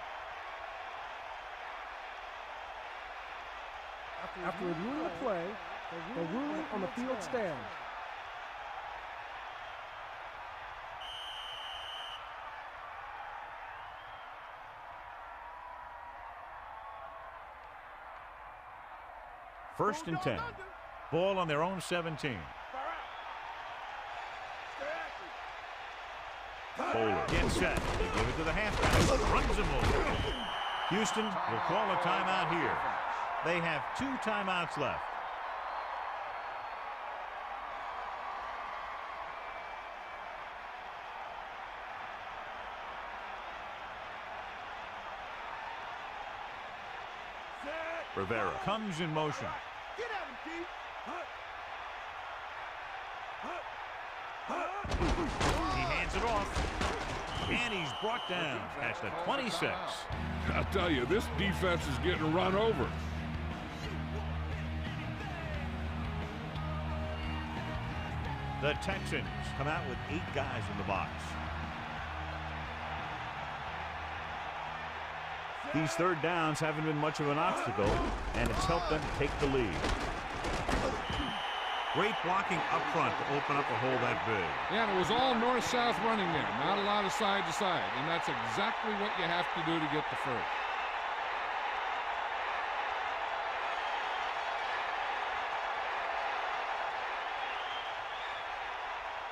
After reviewing the play, the ruling on the field stands. First and 10. Ball on their own 17. Bowler gets set. They give it to the halfback. Runs him over. Houston will call a timeout here. They have 2 timeouts left. Rivera comes in motion. Get at him, Keith. He hands it off. And he's brought down at the 26. I'll tell you, this defense is getting run over. The Texans come out with 8 guys in the box. These third downs haven't been much of an obstacle, and it's helped them take the lead. Great blocking up front to open up a hole that big. Yeah, and it was all north-south running there. Not a lot of side-to-side, and that's exactly what you have to do to get the first.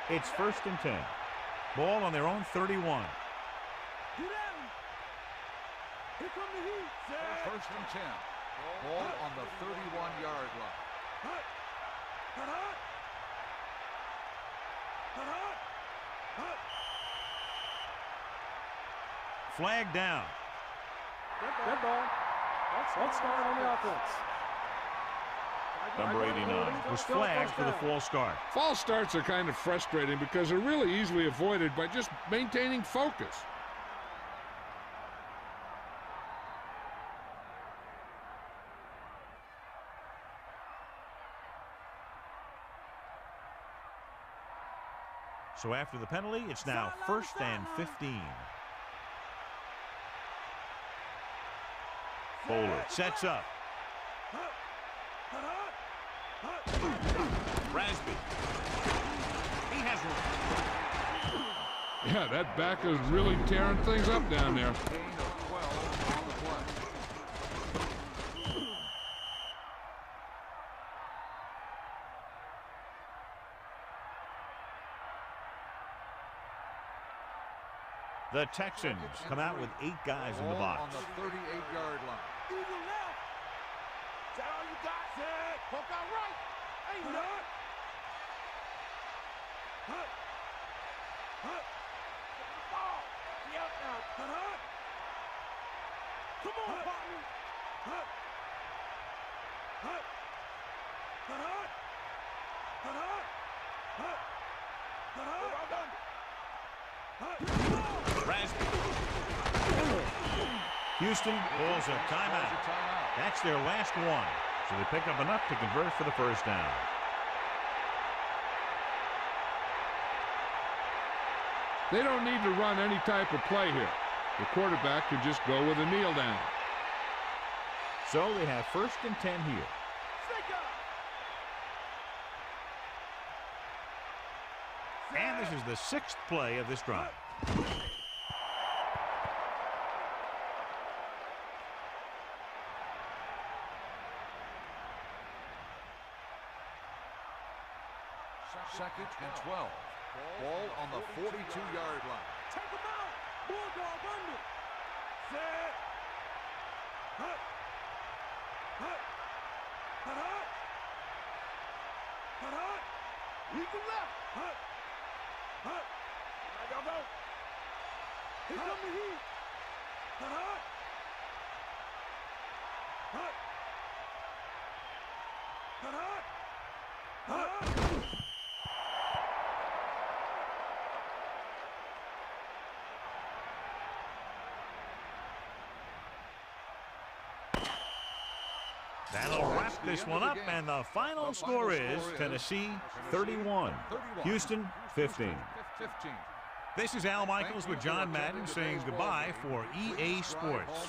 It's first and 10. Ball on their own 31. Get at him. Here come the heat. First and 10. Ball on the 31-yard line. Flag down. Dead ball. Let's start on the offense. Number 89 was flagged for the false start. False starts are kind of frustrating because they're really easily avoided by just maintaining focus. So after the penalty, it's now first and 15. Bowler sets up. Rasby. He has one. Yeah, that back is really tearing things up down there. Gain of 12 on the play. The Texans come out with 8 guys in the box. On the 38-yard line. Eagle left. Is that all you got? Set. Poke out right. Ain't none. Ball. Be out now. Come on, partner. Houston calls a timeout. That's their last one. So they pick up enough to convert for the first down. They don't need to run any type of play here. The quarterback can just go with a kneel down. So they have first and 10 here. And this is the 6th play of this drive. Second and 12. Ball on the 42-yard line. Take him out. Bulldog under. Set. Hut. Hut. Hut. Hut. Hut. Hut. Eagle left. Hut. Hut. There y'all go. Here come the heat. Hut. Hut. Hut. Hut. Hut. Hut. That'll wrap this one up, and the final score is Tennessee 31, Houston 15. This is Al Michaels with John Madden saying goodbye for EA Sports.